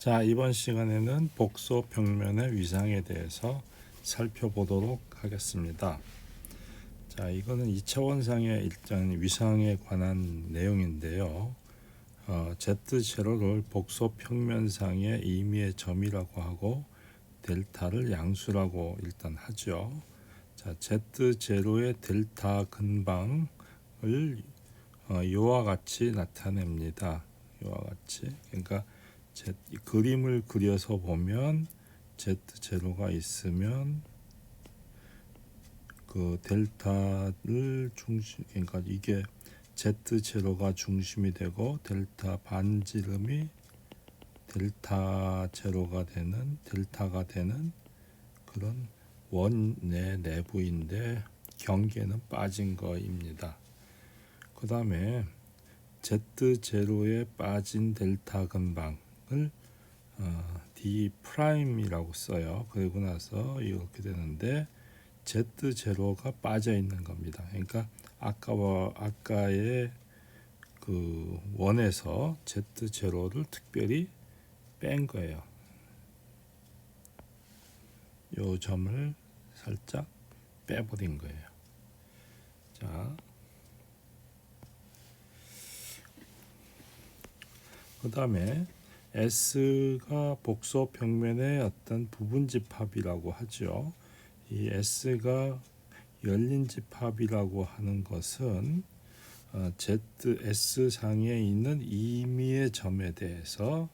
자, 이번 시간에는 복소 평면의 위상에 대해서 살펴보도록 하겠습니다. 자, 이거는 2차원상의 일단 위상에 관한 내용인데요. Z0를 복소 평면상의 임의의 점이라고 하고 델타를 양수라고 일단 하죠. 자, Z0의 델타 근방을 이와 같이 나타냅니다. 이와 같이. 그러니까 그림을 그려서 보면 Z0가 있으면 그 델타를 중심, 그러니까 이게 Z0가 중심이 되고 델타 반지름이 델타가 되는 그런 원의 내부인데 경계는 빠진 거입니다. 그 다음에 Z0에 빠진 델타 근방을 D 프라임이라고 써요. 그리고 나서 이렇게 되는데 Z0가 빠져 있는 겁니다. 그러니까 아까의 그 원에서 Z0를 특별히 뺀 거예요. 요 점을 살짝 빼버린 거예요. 자, 그 다음에 S가 복소 평면의 어떤 부분 집합이라고 하죠. 이 S가 열린 집합이라고 하는 것은 ZS 상에 있는 임의의 점에 대해서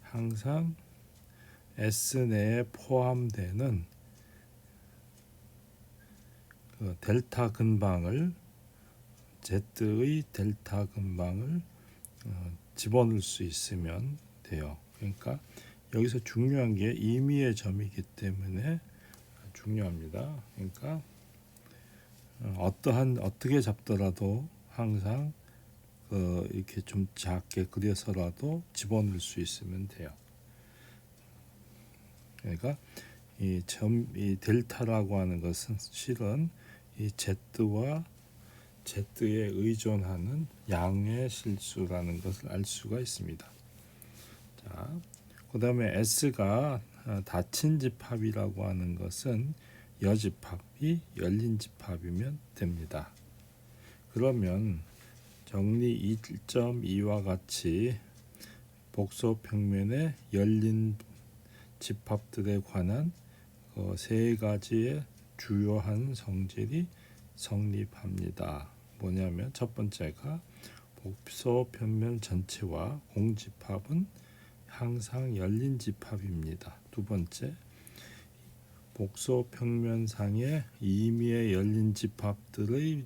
항상 S 내에 포함되는 그 델타 근방을 Z의 델타 근방을 집어넣을 수 있으면 돼요. 그러니까 여기서 중요한 게 임의의 점이기 때문에 중요합니다. 그러니까 어떻게 잡더라도 항상 이렇게 좀 작게 그려서라도 집어넣을 수 있으면 돼요. 그러니까 이 델타라고 하는 것은 실은 이 Z와 Z에 의존하는 양의 실수라는 것을 알 수가 있습니다. 자, 그 다음에 S가 닫힌 집합이라고 하는 것은 여집합이 열린 집합이면 됩니다. 그러면 정리 1.2와 같이 복소 평면의 열린 집합들에 관한 세 가지의 주요한 성질이 성립합니다. 뭐냐면 첫 번째가 복소 평면 전체와 공집합은 항상 열린 집합입니다. 두 번째, 복소 평면상에 임의의 열린 집합들의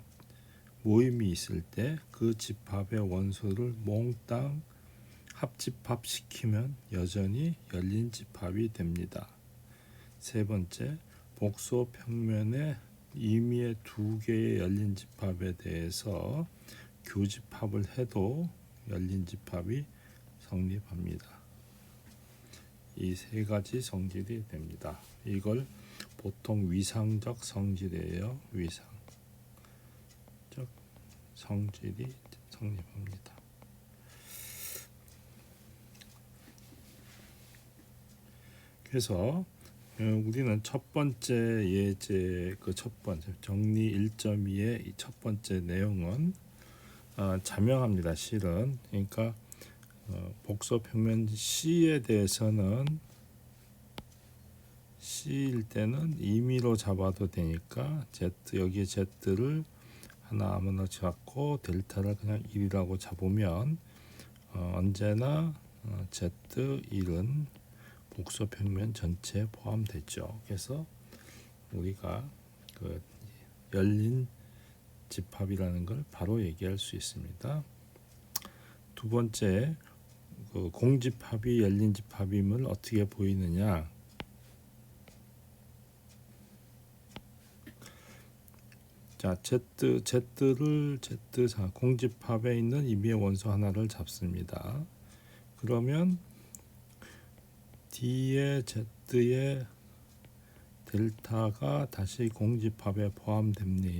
모임이 있을 때 그 집합의 원소를 몽땅 합집합시키면 여전히 열린 집합이 됩니다. 세 번째, 복소 평면의 임의의 두 개의 열린 집합에 대해서 교집합을 해도 열린 집합이 성립합니다. 이 세 가지 성질이 됩니다. 이걸 보통 위상적 성질이에요. 위상적 성질이 성립합니다. 그래서 우리는 첫 번째 예제 첫 번째 정리 1.2의 이 첫 번째 내용은 자명합니다. 실은 그러니까 복소 평면 C에 대해서는 C일 때는 임의로 잡아도 되니까 여기에 Z를 아무나 잡고 델타를 그냥 1이라고 잡으면 언제나 Z1은 복소 평면 전체에 포함되죠. 그래서 우리가 그 열린 집합이라는 걸 바로 얘기할 수 있습니다. 두 번째, 그 공집합이 열린 집합임을 어떻게 보이느냐? 자, Z를 Z 공집합에 있는 임의의 원소 하나를 잡습니다. 그러면 D의 Z의 델타가 다시 공집합에 포함되느냐?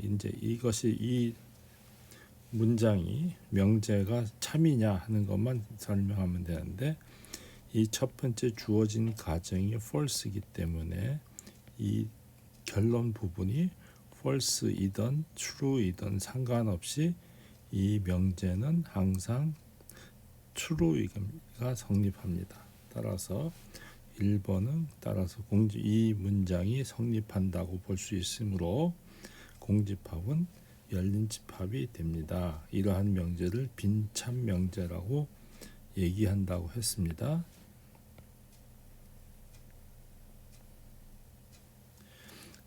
이제 이것이 이 문장이 명제가 참이냐 하는 것만 설명하면 되는데 이 첫 번째 주어진 가정이 false이기 때문에 이 결론 부분이 false이든 true이든 상관없이 이 명제는 항상 true가 성립합니다. 따라서 1번은 따라서 이 문장이 성립한다고 볼 수 있으므로 공집합은 열린 집합이 됩니다. 이러한 명제를 빈참 명제라고 얘기한다고 했습니다.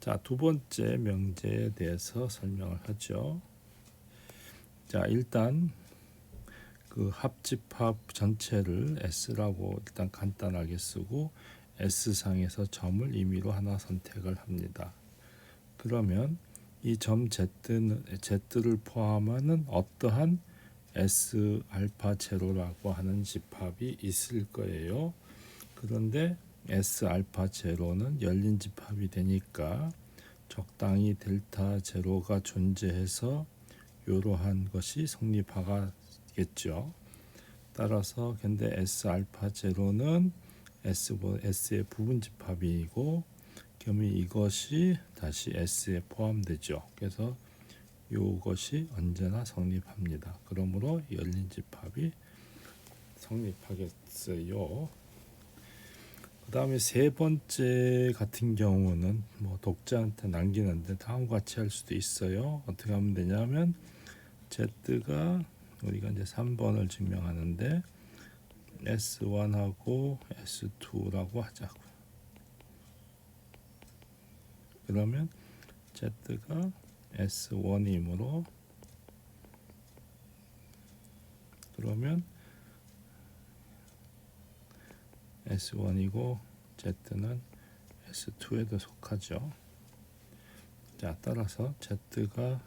자, 두 번째 명제에 대해서 설명을 하죠. 자, 일단 그 합집합 전체를 S라고 일단 간단하게 쓰고 S상에서 점을 임의로 하나 선택을 합니다. 그러면 이 점 Z를 포함하는 어떠한 S 알파 제로라고 하는 집합이 있을 거예요. 그런데 S 알파 제로는 열린 집합이 되니까 적당히 델타 제로가 존재해서 이러한 것이 성립하겠죠. 따라서 근데 S 알파 제로는 S의 부분 집합이고 그러면 이것이 다시 S에 포함되죠. 그래서 이것이 언제나 성립합니다. 그러므로 열린 집합이 성립하겠어요. 그 다음에 세 번째 같은 경우는 뭐 독자한테 남기는데 다음과 같이 할 수도 있어요. 어떻게 하면 되냐면 Z가 우리가 이제 3번을 증명하는데 S1하고 S2라고 하자고. 그러면 Z가 S1이므로 그러면 S1이고 Z는 S2에도 속하죠. 자, 따라서 Z가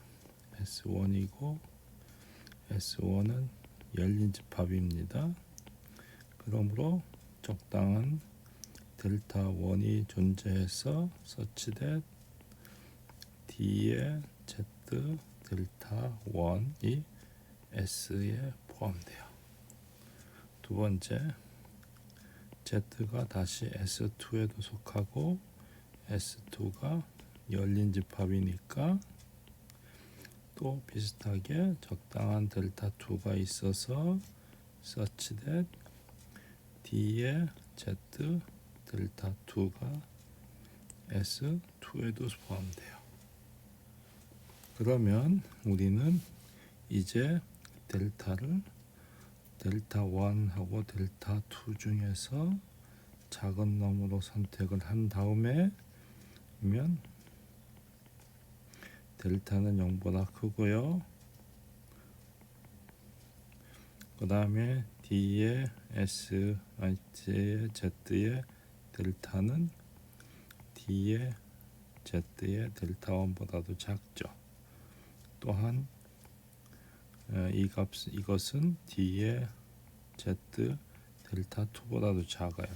S1이고 S1은 열린 집합입니다. 그러므로 적당한 델타 1이 존재해서 such that D의 Z 델타 1이 S에 포함돼요. 두 번째, Z가 다시 S2에도 속하고 S2가 열린 집합이니까 또 비슷하게 적당한 델타 2가 있어서 such that D의 Z 델타 2가 S2에도 포함돼요. 그러면 우리는 이제 델타를 델타 1하고 델타 2 중에서 작은 놈으로 선택을 한 다음에 면 델타는 0보다 크고요. 그 다음에 D의 Z의 델타는 D의 Z의 델타 1보다도 작죠. 또한 이것은 D의 Z 델타 2보다도 작아요.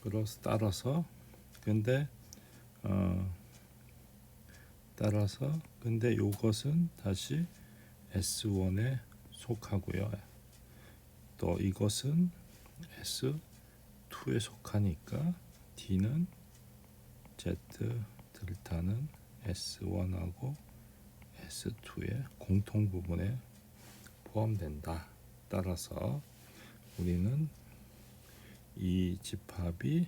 그래서 따라서 근데 이것은 다시 S1에 속하고요. 또 이것은 S2에 속하니까 D는 Z 델타는 S1하고 S2의 공통 부분에 포함된다. 따라서 우리는 이 집합이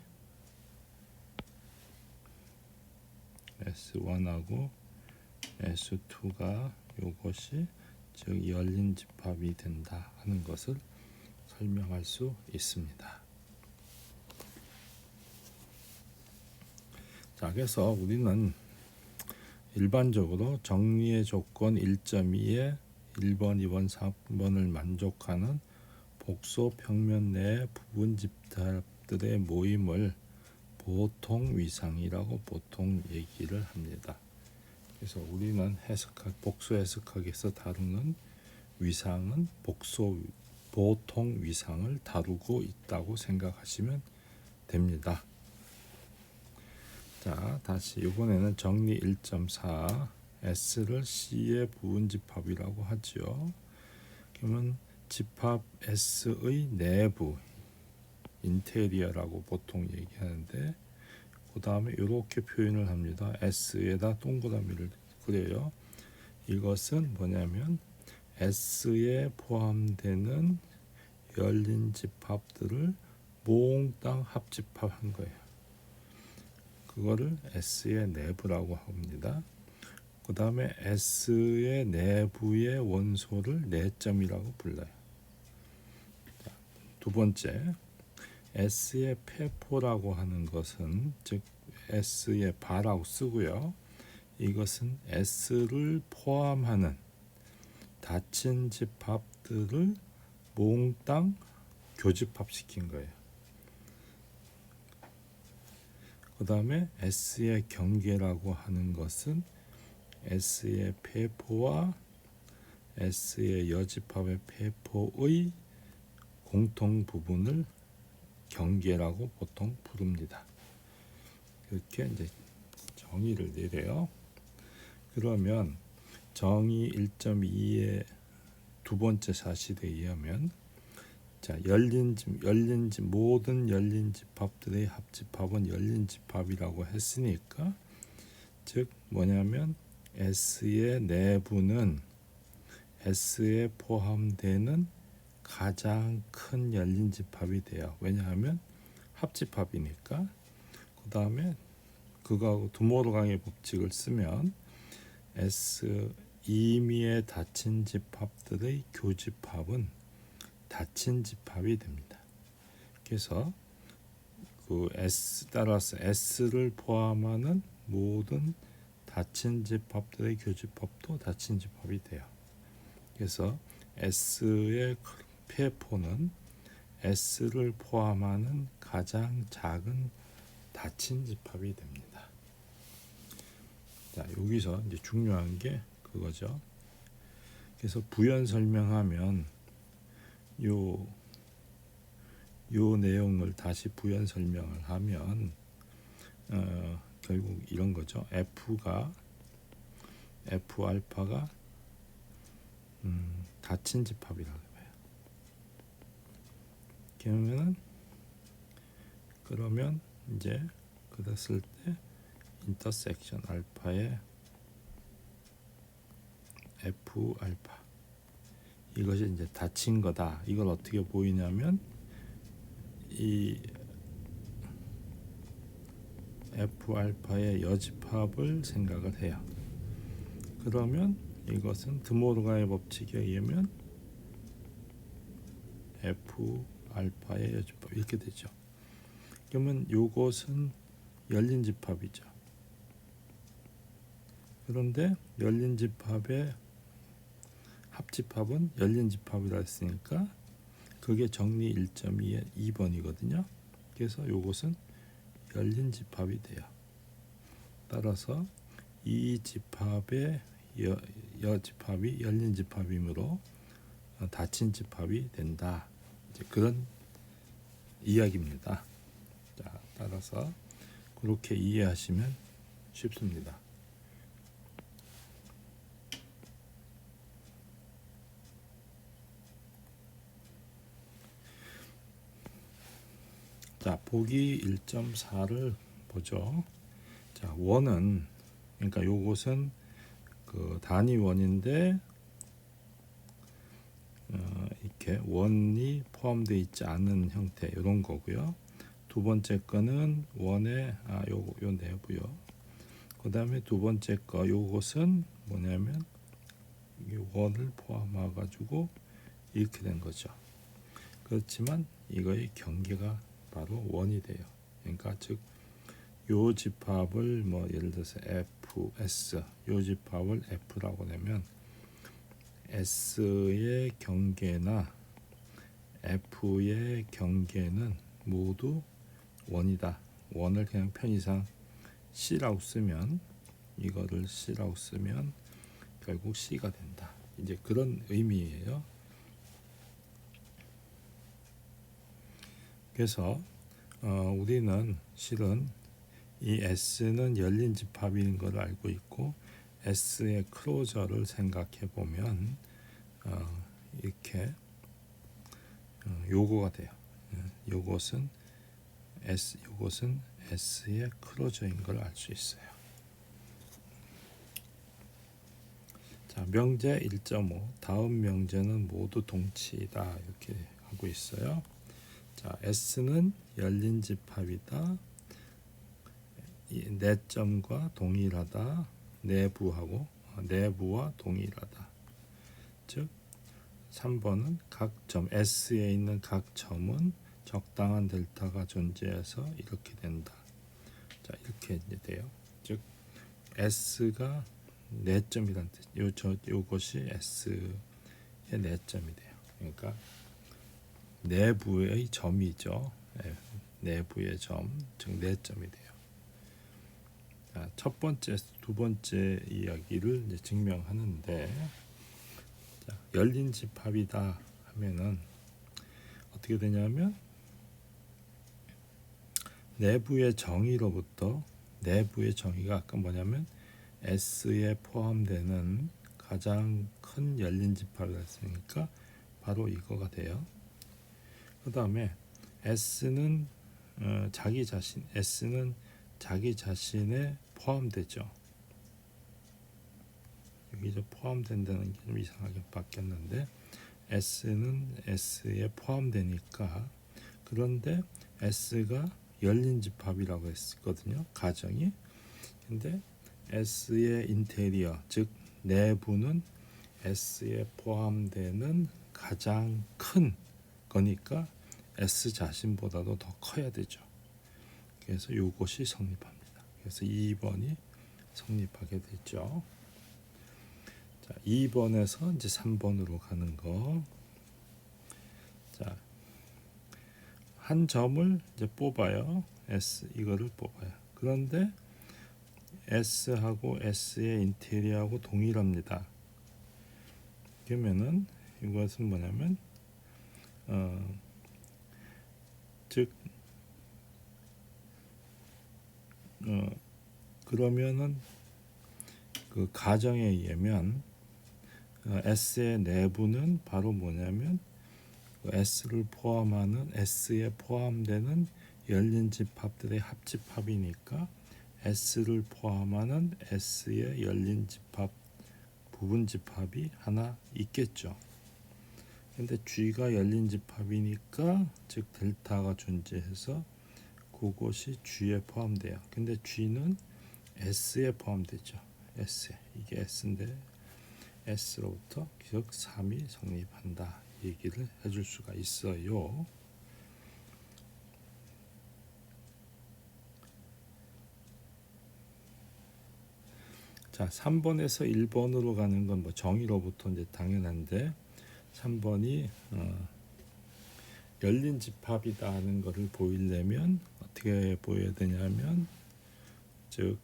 S1하고 S2가 이것이 즉 열린 집합이 된다 하는 것을 설명할 수 있습니다. 자, 그래서 우리는 일반적으로 정리의 조건 1.2에 1번, 2번, 3번을 만족하는 복소 평면 내 부분 집합들의 모임을 보통 위상이라고 보통 얘기를 합니다. 그래서 우리는 복소 해석학에서 다루는 위상은 보통 위상을 다루고 있다고 생각하시면 됩니다. 자, 다시 이번에는 정리 1.4 S를 C의 부분 집합이라고 하죠. 그러면 집합 S의 내부 인테리어라고 보통 얘기하는데, 그 다음에 이렇게 표현을 합니다. S에다 동그라미를 그려요. 이것은 뭐냐면 S에 포함되는 열린 집합들을 몽땅 합집합한 거예요. 그거를 S의 내부라고 합니다. 그 다음에 S의 내부의 원소를 내점이라고 불러요. 자, 두 번째, S의 폐포라고 하는 것은, 즉 S의 바라고 쓰고요. 이것은 S를 포함하는 닫힌 집합들을 몽땅 교집합시킨 거예요. 그 다음에 S의 경계라고 하는 것은 S의 폐포와 S의 여집합의 폐포의 공통 부분을 경계라고 보통 부릅니다. 이렇게 이제 정의를 내려요. 그러면 정의 1.2의 두 번째 사실에 의하면, 자, 모든 열린 집합들의 합집합은 열린 집합이라고 했으니까, 즉 뭐냐면 S의 내부는 S에 포함되는 가장 큰 열린 집합이 돼요. 왜냐하면 합집합이니까. 그 다음에 그거하고 두모르강의 법칙을 쓰면 S 임의에 닫힌 집합들의 교집합은 닫힌 집합이 됩니다. 그래서 그 S 따라서 S를 포함하는 모든 닫힌 집합들의 교집합도 닫힌 집합이 돼요. 그래서 S의 폐포는 S를 포함하는 가장 작은 닫힌 집합이 됩니다. 자, 여기서 이제 중요한 게 그거죠. 그래서 부연 설명하면 요 내용을 다시 부연 설명을 하면 결국 이런 거죠. F 알파가 닫힌 집합이라고 해요. 그러면 이제 그랬을 때 인터섹션 알파의 F 알파, 이것이 이제 닫힌 거다. 이걸 어떻게 보이냐면 이 F 알파의 여집합을 생각을 해요. 그러면 이것은 드모르가의 법칙에 의하면 F 알파의 여집합 이렇게 되죠. 그러면 이것은 열린 집합이죠. 그런데 열린 집합의 합집합은 열린 집합이라 했으니까 그게 정리 1.2의 2번이거든요. 그래서 이것은 열린 집합이 돼요. 따라서 이 집합의 여집합이 열린 집합이므로 닫힌 집합이 된다. 이제 그런 이야기입니다. 자, 따라서 그렇게 이해하시면 쉽습니다. 자, 보기 1.4를 보죠. 자, 원은, 그러니까 요것은 그 단위 원인데 이렇게 원이 포함되어 있지 않은 형태 이런 거고요. 두 번째 거는 원의 요 내부요. 그 다음에 두 번째 거 요것은 뭐냐면 이 원을 포함해 가지고 이렇게 된 거죠. 그렇지만 이거의 경계가 바로 원이 돼요. 그러니까 즉 요 집합을 뭐 예를 들어서 F, S, 요 집합을 F라고 내면 S의 경계나 F의 경계는 모두 원이다. 원을 그냥 편의상 C라고 쓰면, 이거를 C라고 쓰면 결국 C가 된다. 이제 그런 의미예요. 그래서 우리는 실은 이 S는 열린 집합인 걸 알고 있고 S의 클로저를 생각해 보면 이렇게 요거가 돼요. 요것은 요것은 S의 클로저인 걸 알 수 있어요. 자, 명제 1.5 다음 명제는 모두 동치이다 이렇게 하고 있어요. 자, S는 열린 집합이다. 네 점과 동일하다. 내부와 동일하다. 즉 3번은 각 점 S에 있는 각 점은 적당한 델타가 존재해서 이렇게 된다. 자, 이렇게 이제 돼요. 즉 S가 4점이란 뜻. 요것이 S의 4점이 돼요. 그러니까 내부의 점이죠. 내부의 점, 즉 4점이 돼요. 자, 첫 번째, 두 번째 이야기를 이제 증명하는데, 자, 열린 집합이다 하면은 어떻게 되냐면 내부의 정의로부터 내부의 정의가 아까 뭐냐면 S에 포함되는 가장 큰 열린 집합이라 했으니까 바로 이거가 돼요. 그 다음에 S는 자기 자신에 포함되죠. 여기 포함된다는 게 좀 이상하게 바뀌었는데 S는 S에 포함되니까 그런데 S가 열린 집합이라고 했거든요. 가정이. 근데 S의 인테리어 즉 내부는 S에 포함되는 가장 큰 거니까 S 자신보다도 더 커야 되죠. 그래서 이것이 성립합니다. 그래서 2번이 성립하게 되죠. 자, 2번에서 이제 3번으로 가는 거. 자, 한 점을 이제 뽑아요. S 이거를 뽑아요. 그런데 S하고 S의 인테리어하고 동일합니다. 그러면은 이것은 뭐냐면 즉 그러면은 그 가정에 의하면 S의 내부는 바로 뭐냐면 S를 포함하는 S에 포함되는 열린 집합들의 합집합이니까 S를 포함하는 S의 열린 집합 부분 집합이 하나 있겠죠. 근데 G가 열린 집합이니까 즉 델타가 존재해서 그것이 G에 포함돼요. 근데 G는 S에 포함되죠. S 이게 S인데 S로부터 즉 3이 성립한다. 얘기를 해줄 수가 있어요. 자, 3번에서 1번으로 가는 건 뭐 정의로부터 이제 당연한데 3번이 열린 집합이다 하는 것을 보이려면 어떻게 보여야 되냐면 즉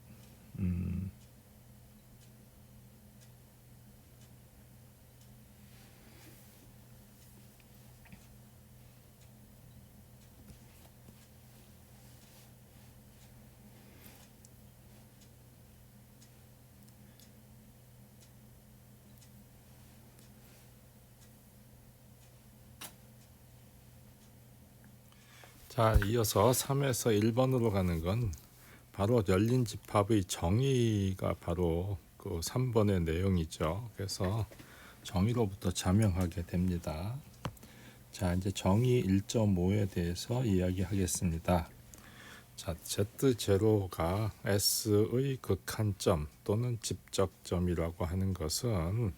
자, 이어서 3에서 1번으로 가는 건 바로 열린 집합의 정의가 바로 그 3번의 내용이죠. 그래서 정의로부터 자명하게 됩니다. 자, 이제 정의 1.5에 대해서 이야기하겠습니다. 자, Z0가 S의 극한점 또는 집적점이라고 하는 것은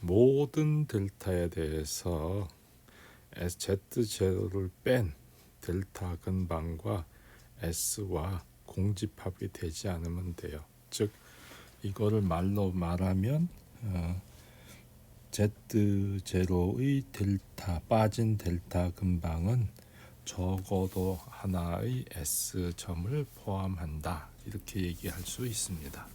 모든 델타에 대해서 Z0를 뺀 델타 근방과 S와 공집합이 되지 않으면 돼요. 즉 이거를 말로 말하면 Z0의 델타 빠진 델타 근방은 적어도 하나의 S점을 포함한다. 이렇게 얘기할 수 있습니다.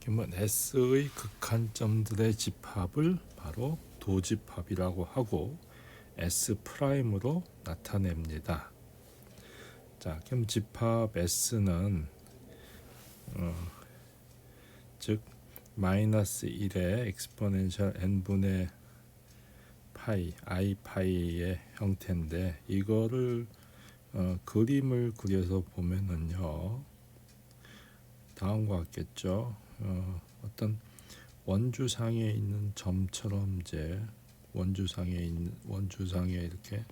그러면 S의 극한점들의 집합을 바로 도집합이라고 하고 S''으로 나타냅니다. 자, 그럼 집합 S는 즉 마이너스 1의 엑스포넨셜 n분의 파이 i 파이의 형태인데 이거를 그림을 그려서 보면은요 다음과 같겠죠. 어떤 원주상에 있는 점처럼 이제 원주상에 이렇게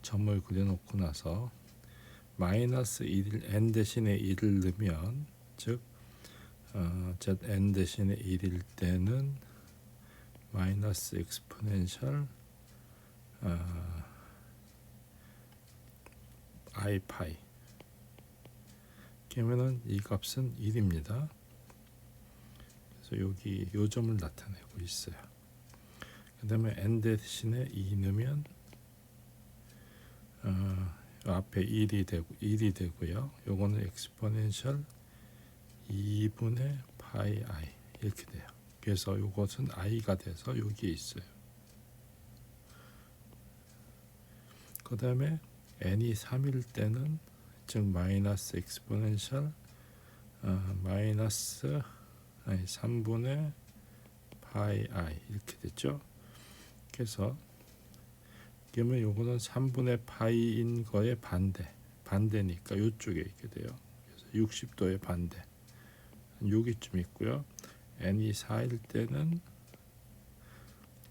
점을 그려놓고 나서 마이너스 1 n 대신에 1을 넣으면 즉 zn 대신에 1일 때는 마이너스 엑스포넨셜 i 파이 그러면은 이 값은 1입니다. 그래서 여기 요 점을 나타내고 있어요. 그 다음에 n 대신에 2 넣으면 앞에 1이 되고요. 요거는 엑스포넨셜 2분의 파이 i 이렇게 돼요. 그래서 요것은 i가 돼서 여기에 있어요. 그 다음에 n이 3일 때는 즉 마이너스 엑스포넨셜 마이너스 3분의 파이 i 이렇게 됐죠. 그래서 그러면 요거는 3분의 파이인 거의 반대니까 요쪽에 있게 돼요. 그래서 60도의 반대 여기쯤 있고요. n이 4일 때는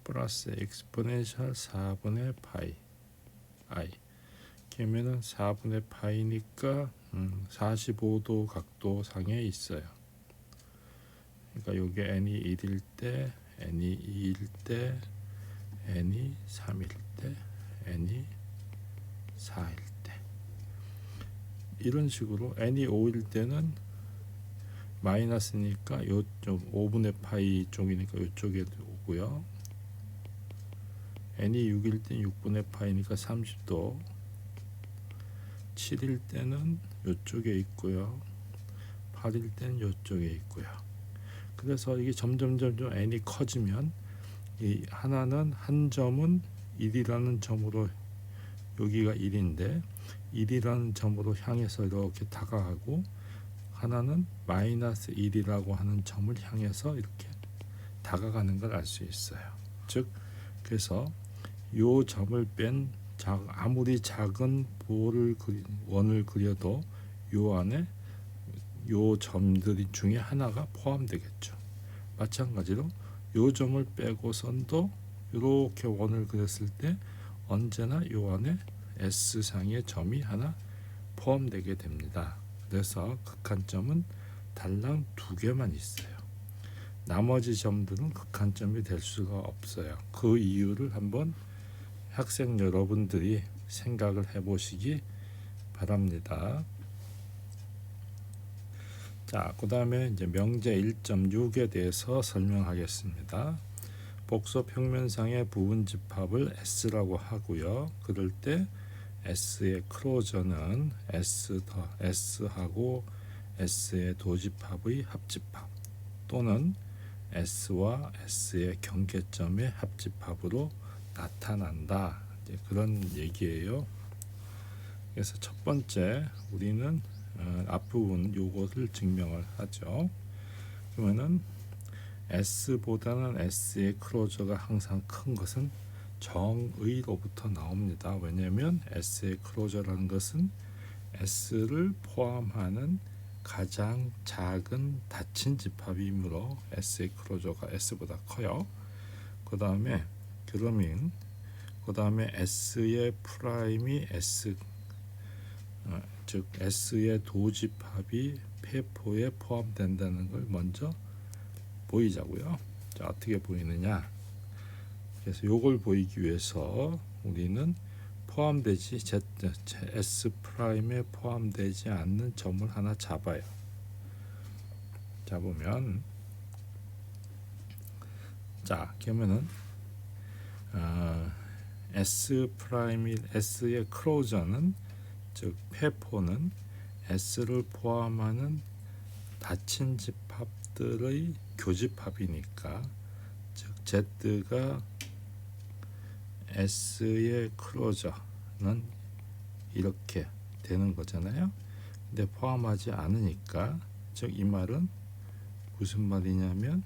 플러스 엑스포넨셜 4분의 파이 i 그러면은 4분의 파이니까 45도 각도 상에 있어요. 그러니까 요게 n이 1일 때, n이 2일 때, n이 3일 때, n이 4일 때 이런 식으로 n이 5일 때는 마이너스니까 요쪽 5분의 파이 쪽이니까 요쪽에 오고요. n이 6일 때 6분의 파이니까 30도 7일 때는 요쪽에 있고요. 8일 때는 요쪽에 있고요. 그래서 이게 점점 n이 커지면 이 하나는 한 점은 1이라는 점으로 여기가 1인데 1이라는 점으로 향해서 이렇게 다가가고 하나는 마이너스 1이라고 하는 점을 향해서 이렇게 다가가는 걸 알 수 있어요. 즉 그래서 요 점을 뺀 아무리 작은 원을 그려도 요 안에 요 점들 중에 하나가 포함되겠죠. 마찬가지로 요 점을 빼고선도 이렇게 원을 그렸을 때 언제나 요 안에 S상의 점이 하나 포함되게 됩니다. 그래서 극한점은 달랑 2개만 있어요. 나머지 점들은 극한점이 될 수가 없어요. 그 이유를 한번 학생 여러분들이 생각을 해보시기 바랍니다. 자, 그 다음에 이제 명제 1.6에 대해서 설명하겠습니다. 복소 평면상의 부분 집합을 S라고 하고요. 그럴 때 S의 클로저는 S하고 S의 도집합의 합집합 또는 S와 S의 경계점의 합집합으로 나타난다. 이제 그런 얘기예요. 그래서 첫 번째 우리는 앞부분 요것을 증명을 하죠. 그러면은 S보다는 S의 클로저가 항상 큰 것은 정의로부터 나옵니다. 왜냐하면 S의 클로저라는 것은 S를 포함하는 가장 작은 닫힌 집합이므로 S의 클로저가 S보다 커요. 그 다음에 그러면 그 다음에 S의 프라임이 즉 S의 도집합이 폐포에 포함된다는 걸 먼저 보이자고요. 자, 어떻게 보이느냐? 그래서 요걸 보이기 위해서 우리는 포함되지 S 프라임에 포함되지 않는 점을 하나 잡아요. 잡으면 자, 그러면은 S 프라임이 S의 클로저는 즉 폐포는 S를 포함하는 닫힌 집합들의 교집합이니까 즉 Z가 S의 클로저는 이렇게 되는 거잖아요. 근데 포함하지 않으니까 즉 이 말은 무슨 말이냐면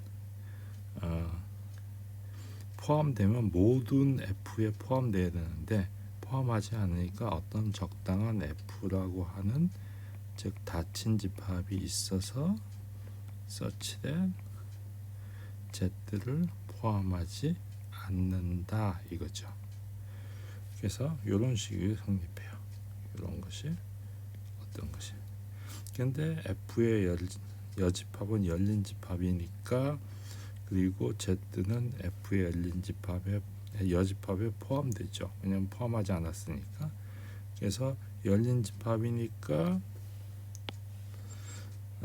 포함되면 모든 F에 포함돼야 되는데 포함하지 않으니까 어떤 적당한 F라고 하는 즉 닫힌 집합이 있어서 such that Z를 포함하지 않는다 이거죠. 그래서 이런 식이 성립해요. 이런 것이 어떤 것이. 근데 F의 여집합은 열린 집합이니까 그리고 Z는 F의 열린 집합에 여집합에 포함되죠. 왜냐하면 포함하지 않았으니까. 그래서 열린 집합이니까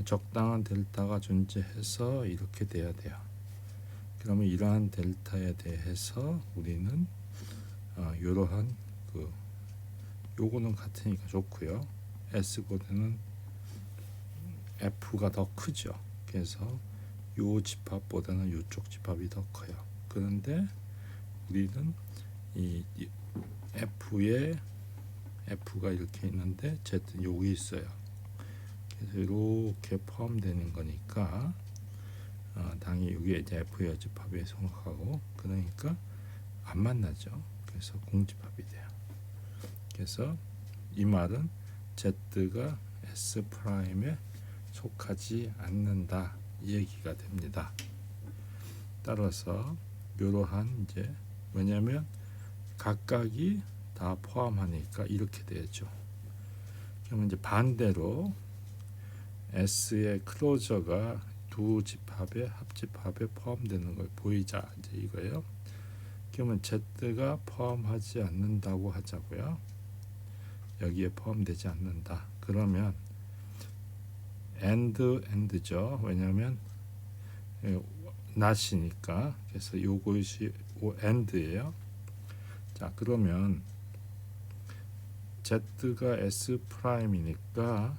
적당한 델타가 존재해서 이렇게 돼야 돼요. 그러면 이러한 델타에 대해서 우리는 이러한 요거는 같으니까 좋고요. S보다는 F가 더 크죠. 그래서 요 집합보다는 요쪽 집합이 더 커요. 그런데 우리는 이 F에 F가 이렇게 있는데 Z는 여기 있어요. 그래서 이렇게 포함되는 거니까 당연히 여기 이제 F의 여집합에 속하고 그러니까 안 만나죠. 그래서 공집합이 돼요. 그래서 이 말은 Z가 S 프라임에 속하지 않는다 이 얘기가 됩니다. 따라서 이러한 이제 왜냐하면 각각이 다 포함하니까 이렇게 되죠. 그러면 이제 반대로 S의 클로저가 두 집합의 합집합에 포함되는 걸 보이자 이제 이거예요. 그러면 Z가 포함하지 않는다고 하자고요. 여기에 포함되지 않는다. 그러면 and죠. 왜냐하면 not이니까. 그래서 요것이 and예요. 자 그러면 Z가 S 프라임이니까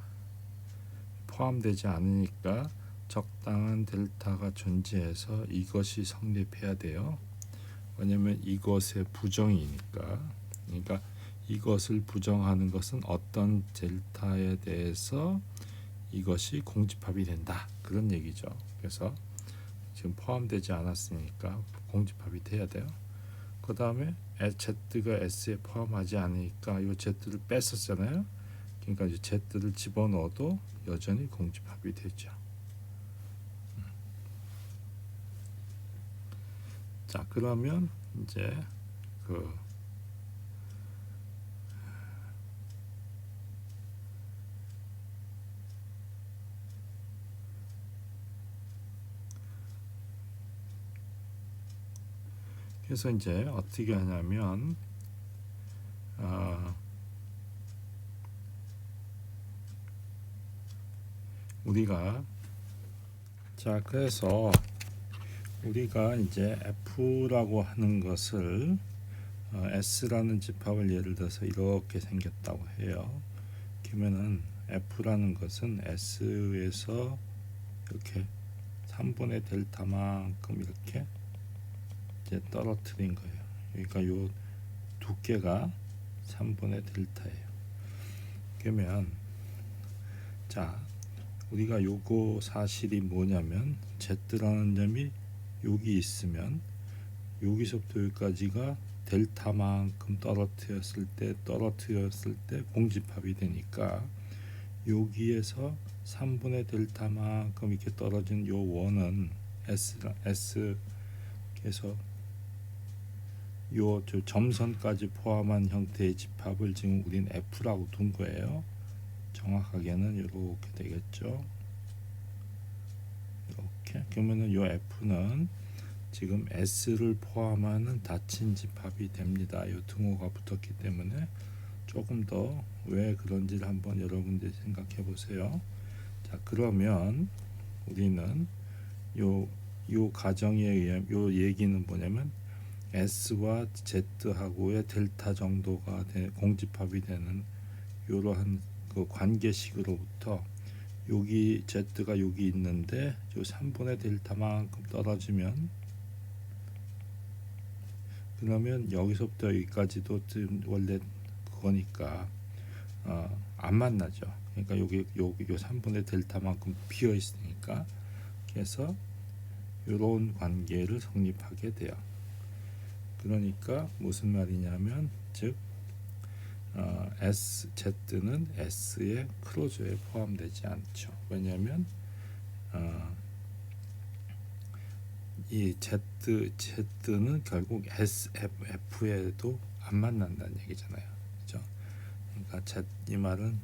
포함되지 않으니까 적당한 델타가 존재해서 이것이 성립해야 돼요. 왜냐하면 이것의 부정이니까. 그러니까 이것을 부정하는 것은 어떤 델타에 대해서 이것이 공집합이 된다 그런 얘기죠. 그래서 지금 포함되지 않았으니까 공집합이 돼야 돼요. 그 다음에 Z가 S에 포함하지 않으니까 이 Z를 뺐었잖아요. 그러니까 이제 Z를 집어넣어도 여전히 공집합이 되죠. 자 그러면 이제 그래서 이제 어떻게 하냐면 우리가 자 그래서 우리가 이제 F라고 하는 것을 S라는 집합을 예를 들어서 이렇게 생겼다고 해요. 그러면은 F라는 것은 S에서 이렇게 3분의 델타만큼 이렇게 이제 떨어뜨린 거예요. 그러니까 요 두께가 3분의 델타예요. 그러면 자 우리가 요거 사실이 뭐냐면 Z라는 점이 여기 있으면 여기서부터 여기까지가 델타만큼 떨어뜨렸을 때 공집합이 되니까 여기에서 3분의 델타만큼 이렇게 떨어진 요 원은 S에서 요 점선까지 포함한 형태의 집합을 지금 우린 F라고 둔 거예요. 정확하게는 이렇게 되겠죠. 이렇게 그러면은 요 F는 지금 S를 포함하는 닫힌 집합이 됩니다. 요 등호가 붙었기 때문에 조금 더 왜 그런지를 한번 여러분들이 생각해 보세요. 자 그러면 우리는 요 가정에 의한 요 얘기는 뭐냐면 S와 Z하고의 델타 정도가 공집합이 되는 이러한 그 관계식으로부터 여기 Z가 여기 있는데 요 3분의 델타만큼 떨어지면 그러면 여기서부터 여기까지도 원래 그거니까 안 만나죠. 그러니까 여기 요 3분의 델타만큼 비어 있으니까 그래서 이런 관계를 성립하게 돼요. 그러니까 무슨 말이냐면 즉 Z는 S의 클로저에 포함되지 않죠. 왜냐하면 이 Z는 결국 F에도 안 만난다는 얘기잖아요. 그죠? 그러니까 이 말은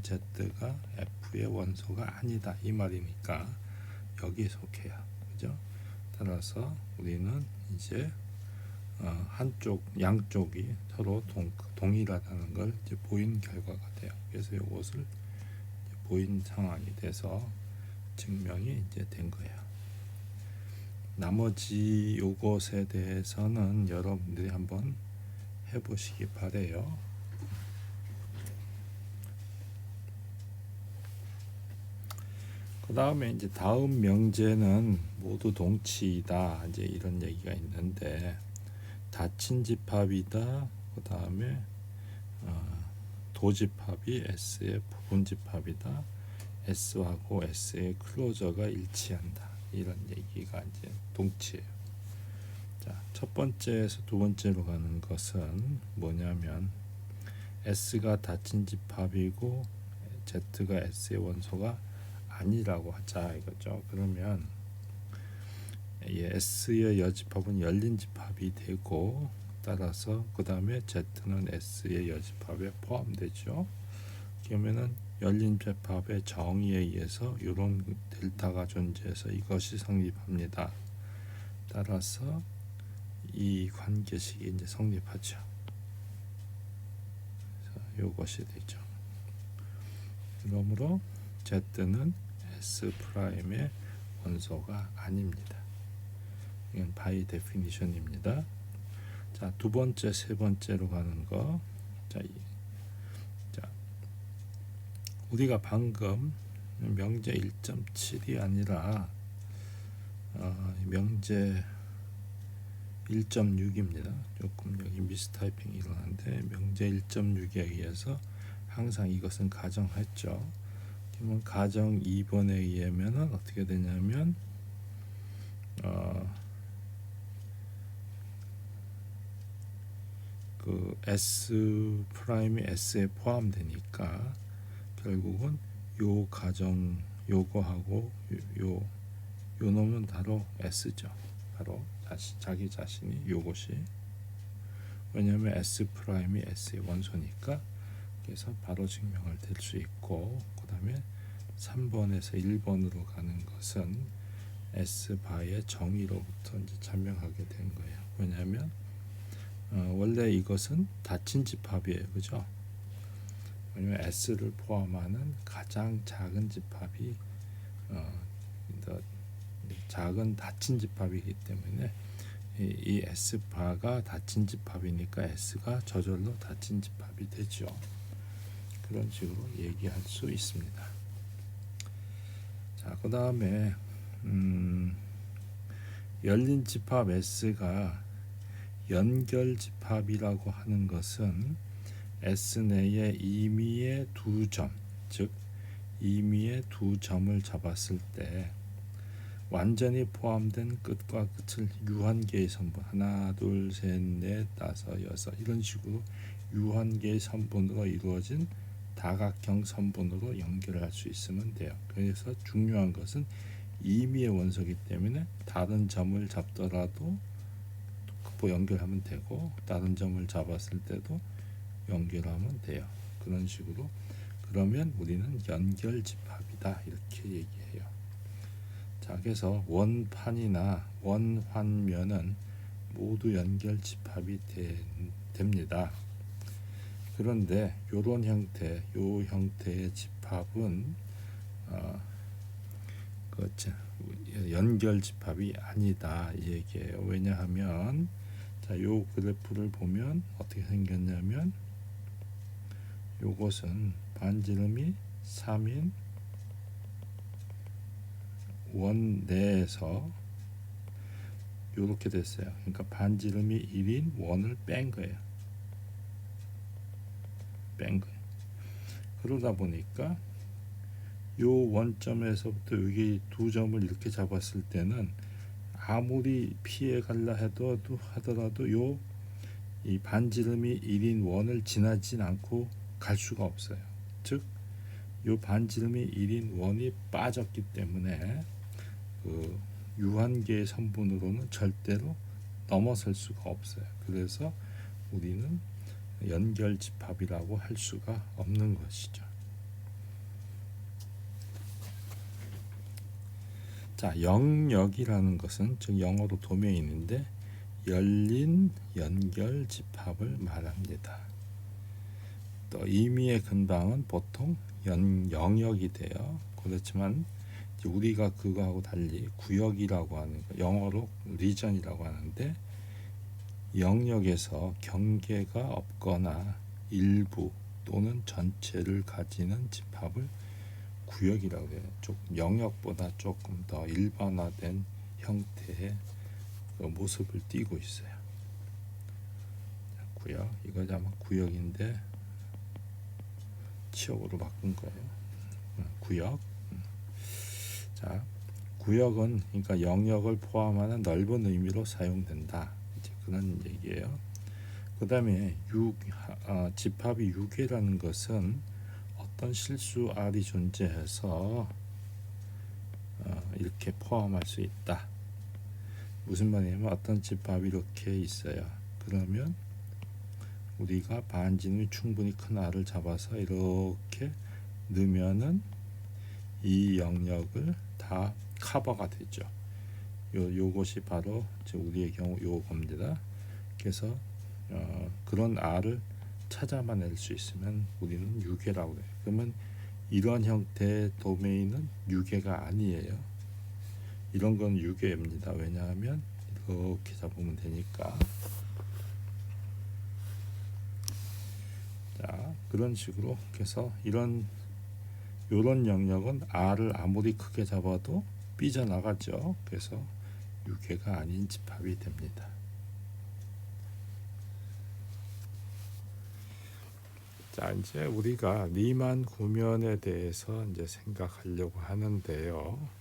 Z가 F의 원소가 아니다 이 말이니까 여기에 속해요. 그죠? 따라서 우리는 이제 양쪽이 서로 동일하다는 걸 이제 보인 결과가 돼요. 그래서 이것을 보인 상황이 돼서 증명이 이제 된 거예요. 나머지 요것에 대해서는 여러분들이 한번 해보시기 바래요. 그 다음에 이제 다음 명제는 모두 동치이다 이제 이런 얘기가 있는데 닫힌 집합이다. 그 다음에 도집합이 S의 부분집합이다. S하고 S의 클로저가 일치한다. 이런 얘기가 이제 동치예요. 자, 첫 번째에서 두 번째로 가는 것은 뭐냐면 S가 닫힌 집합이고 Z가 S의 원소가 아니라고 하자 이거죠. 그러면 S의 여집합은 열린 집합이 되고 따라서 그 다음에 Z는 S의 여집합에 포함되죠. 그러면은 열린 집합의 정의에 의해서 이런 델타가 존재해서 이것이 성립합니다. 따라서 이 관계식이 이제 성립하죠. 이것이 되죠. 그러므로 Z는 S'의 원소가 아닙니다. 이건 바이 데피니션입니다. 자, 두 번째, 세 번째로 가는 거. 자, 우리가 방금 명제 1.7이 아니라 명제 1.6입니다. 조금 여기 미스타이핑이 일어나는데 명제 1.6에 의해서 항상 이것은 가정했죠. 그러면 가정 2번에 의하면 어떻게 되냐면 그 S 프라임이 S에 포함되니까 결국은 요 가정 요거하고 요 놈은 바로 S죠. 바로 자기 자신이 요것이 왜냐하면 S 프라임이 S의 원소니까 그래서 바로 증명을 될 수 있고 그 다음에 3번에서 1번으로 가는 것은 S 바의 정의로부터 이제 증명하게 된 거예요. 왜냐하면 원래 이것은 닫힌 집합이에요, 그죠? 왜냐면 S를 포함하는 가장 작은 집합이 작은 닫힌 집합이기 때문에 이 S 바가 닫힌 집합이니까 S가 저절로 닫힌 집합이 되죠. 그런 식으로 얘기할 수 있습니다. 자, 그 다음에 열린 집합 S가 연결 집합이라고 하는 것은 S 내에 임의의 두 점, 즉 임의의 두 점을 잡았을 때 완전히 포함된 끝과 끝을 유한계의 선분 하나, 둘, 셋, 넷, 다섯, 여섯 이런 식으로 유한계의 선분으로 이루어진 다각형 선분으로 연결할 수 있으면 돼요. 그래서 중요한 것은 임의의 원소이기 때문에 다른 점을 잡더라도 연결하면 되고 다른 점을 잡았을 때도 연결하면 돼요. 그런 식으로 그러면 우리는 연결 집합이다 이렇게 얘기해요. 자, 그래서 원판이나 원환면은 모두 연결 집합이 됩니다. 그런데 요런 형태, 요 형태의 집합은 연결 집합이 아니다 이 얘기예요. 왜냐하면 자, 요 그래프를 보면 어떻게 생겼냐면 요것은 반지름이 3인 원 내에서 요렇게 됐어요. 그러니까 반지름이 1인 원을 뺀 거예요. 그러다 보니까 요 원점에서부터 여기 두 점을 이렇게 잡았을 때는 아무리 피해 갈라 하더라도 요 이 반지름이 1인 원을 지나진 않고 갈 수가 없어요. 즉, 요 반지름이 1인 원이 빠졌기 때문에 그 유한계의 성분으로는 절대로 넘어설 수가 없어요. 그래서 우리는 연결집합이라고 할 수가 없는 것이죠. 자, 영역이라는 것은 즉 영어로 도메인인데 열린 연결집합을 말합니다. 또 의미의 근방은 보통 영역이 돼요. 그렇지만 우리가 그거하고 달리 구역이라고 하는 거, 영어로 리전이라고 하는데 영역에서 경계가 없거나 일부 또는 전체를 가지는 집합을 구역이라고 해요. 조금 영역보다 조금 더 일반화된 형태의 그 모습을 띠고 있어요. 구역, 이거 아마 구역인데 치역으로 바꾼 거예요. 구역. 자, 구역은 그러니까 영역을 포함하는 넓은 의미로 사용된다. 이제 그런 얘기예요. 그다음에 집합이 유괴라는 것은 어떤 실수 R이 존재해서 이렇게 포함할 수 있다. 무슨 말이냐면 어떤 집합이 이렇게 있어요. 그러면 우리가 반지름이 충분히 큰 R을 잡아서 이렇게 넣으면은 이 영역을 다 커버가 되죠. 요것이 바로 우리의 경우 요겁니다. 그래서 그런 R을 찾아만 수 있으면 우리는 유괴라고 해요. 그러면 이런 형태의 도메인은 유괴가 아니에요. 이런 건 유괴입니다. 왜냐하면 이렇게 잡으면 되니까. 자, 그런 식으로 해서 요런 영역은 R을 아무리 크게 잡아도 삐져나가죠. 그래서 유괴가 아닌 집합이 됩니다. 자, 이제 우리가 리만 구면에 대해서 이제 생각하려고 하는데요.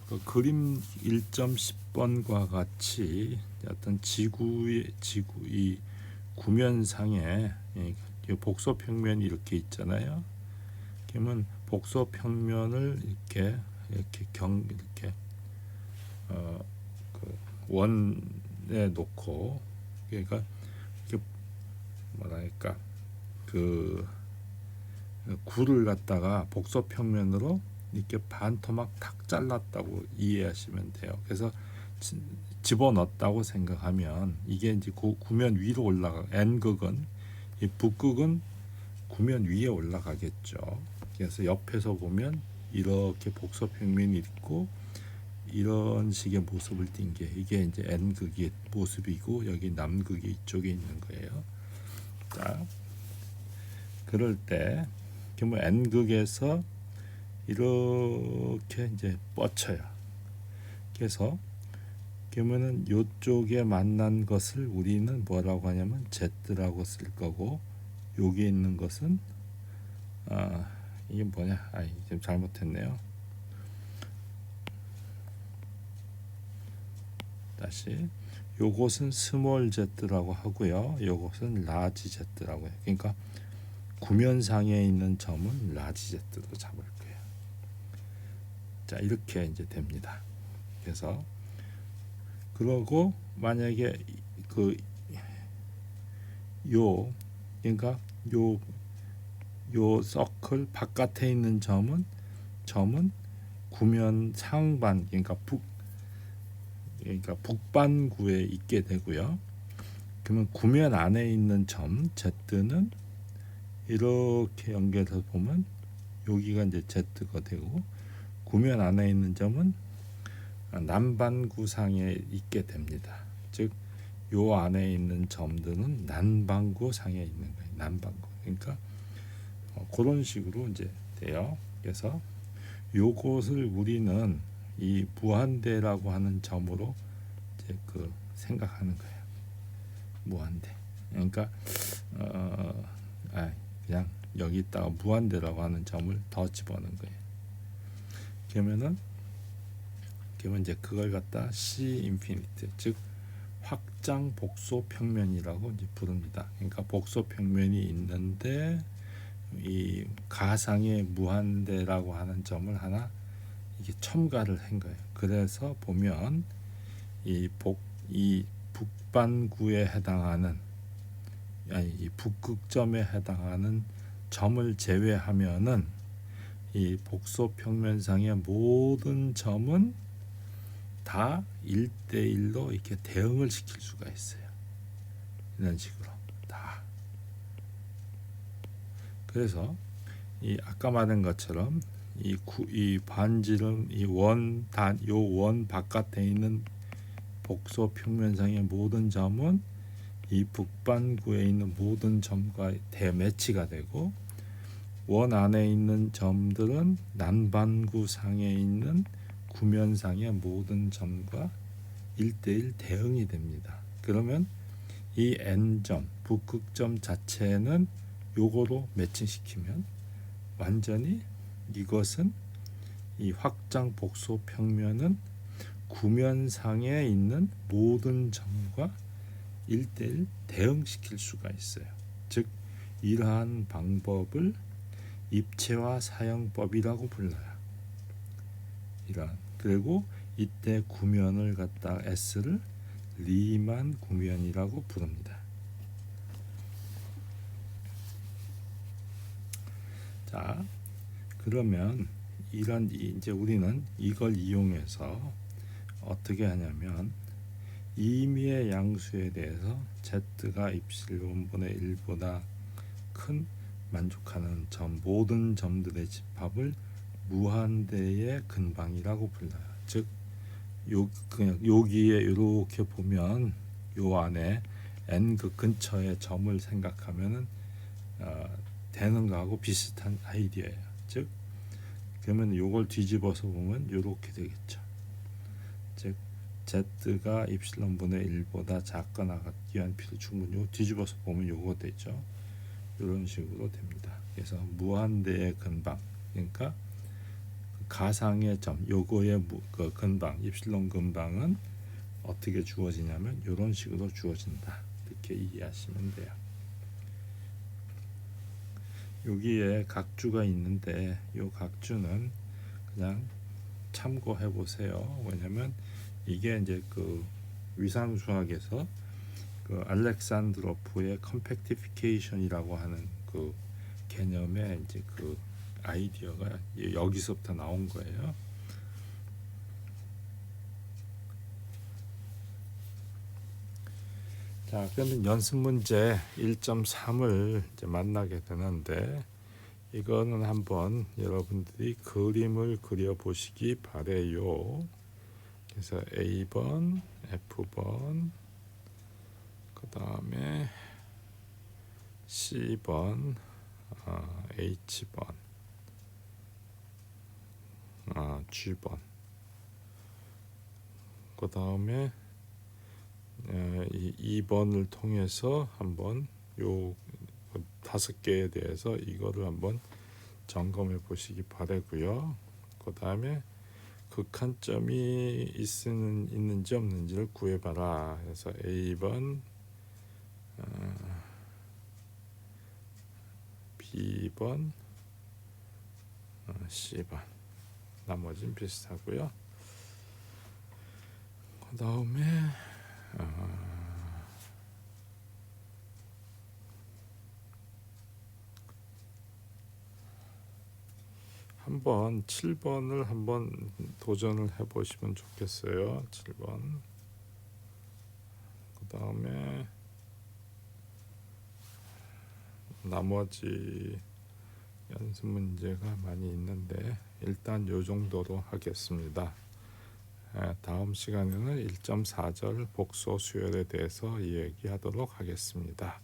그 그림 1.10번과 같이 어떤 지구의 이 구면상에 복소 평면이 이렇게 있잖아요. 그러면 복소 평면을 이렇게 그 원에 놓고 그러니까 이렇게 뭐랄까 그 구를 갖다가 복소 평면으로 이렇게 반토막 탁 잘랐다고 이해하시면 돼요. 그래서 집어넣었다고 생각하면 이게 이제 구면 위로 올라가 N극은 이 북극은 구면 위에 올라가겠죠. 그래서 옆에서 보면 이렇게 복소 평면이 있고 이런 식의 모습을 띈 게 이게 이제 N극의 모습이고 여기 남극이 이쪽에 있는 거예요. 자, 그럴 때 그러면 N극에서 이렇게 이제 뻗쳐요. 그래서 그러면은 이쪽에 만난 것을 우리는 뭐라고 하냐면 Z라고 쓸 거고 여기 있는 것은 이게 뭐냐? 지금 잘못했네요. 다시 요것은 스몰 Z라고 하고요. 요것은 라지 Z라고 해요. 그러니까 구면상에 있는 점은 라지 Z로 잡을 거예요. 자, 이렇게 이제 됩니다. 그래서 그러고 만약에 그러니까 요 서클 바깥에 있는 점은 구면 상반 그러니까 북반구에 있게 되고요. 그러면 구면 안에 있는 점 Z는 이렇게 연결해서 보면 여기가 이제 Z가 되고 구면 안에 있는 점은 남반구상에 있게 됩니다. 즉, 요 안에 있는 점들은 남반구상에 있는 거예요. 남반구. 그러니까 그런 식으로 이제 돼요. 그래서 요것을 우리는 이 무한대라고 하는 점으로 이제 생각하는 거예요. 무한대. 그러니까 그냥 여기다가 무한대라고 하는 점을 더 집어넣는 거예요. 그러면은 그러면 이제 그걸 갖다 C 인피니트, 즉 확장 복소 평면이라고 이제 부릅니다. 그러니까 복소 평면이 있는데 이 가상의 무한대라고 하는 점을 하나 이게 첨가를 한 거예요. 그래서 보면 이 북반구에 해당하는, 아니 이 북극점에 해당하는 점을 제외하면은 이 복소 평면상의 모든 점은 다 1대1로 이렇게 대응을 시킬 수가 있어요. 이런 식으로 다. 그래서 이 아까 말한 것처럼 이 반지름 원 바깥에 있는 복소 평면상의 모든 점은 이 북반구에 있는 모든 점과 대매치가 되고, 원 안에 있는 점들은 남반구 상에 있는 구면상의 모든 점과 1대1 대응이 됩니다. 그러면 이 n점, 북극점 자체는 요거로 매칭시키면 완전히 이것은 이 확장 복소 평면은 구면상에 있는 모든 점과 1대1 대응시킬 수가 있어요. 즉 이러한 방법을 입체화 사형법이라고 불러요. 그리고 이때 구면을 갖다 S를 리만 구면이라고 부릅니다. 자, 그러면 이제 우리는 이걸 이용해서 어떻게 하냐면 임의의 양수에 대해서 Z가 입실론분의 1보다 큰 만족하는 점, 모든 점들의 집합을 무한대의 근방이라고 불러요. 즉 그냥 여기에 이렇게 보면 요 안에 n 그 근처의 점을 생각하면은 되는 거하고 비슷한 아이디어예요. 즉 그러면 요걸 뒤집어서 보면 요렇게 되겠죠. 즉 z가 입실론분의 1보다 작거나 같기 위한 필요 충분히 뒤집어서 보면 요거 되죠. 이런 식으로 됩니다. 그래서 무한대의 근방, 그러니까 가상의 점, 요거의 그 근방, 입실론 근방은 어떻게 주어지냐면 이런 식으로 주어진다. 이렇게 이해하시면 돼요. 여기에 각주가 있는데 요 각주는 그냥 참고해 보세요. 왜냐면 이게 이제 그 위상수학에서 그 알렉산드로프의 컴팩티피케이션이라고 하는 그 개념의 이제 그 아이디어가 여기서부터 나온 거예요. 자, 그러면 연습 문제 1.3을 이제 만나게 되는데, 이거는 한번 여러분들이 그림을 그려 보시기 바래요. 그래서 A번, F번, 그 다음에 C번, H번, G번, 그 다음에 이 2번을 통해서 한번 요 5개에 대해서 이거를 한번 점검해 보시기 바라고요. 그 다음에 극한점이 있는지 없는지를 구해봐라. 그래서 A번, B번, C번, 나머지는 비슷하고요. 그 다음에 한번 7번을 한번 도전을 해보시면 좋겠어요. 7번. 그 다음에 나머지 연습 문제가 많이 있는데 일단 요 정도로 하겠습니다. 다음 시간에는 1.4절 복소 수열에 대해서 이야기하도록 하겠습니다.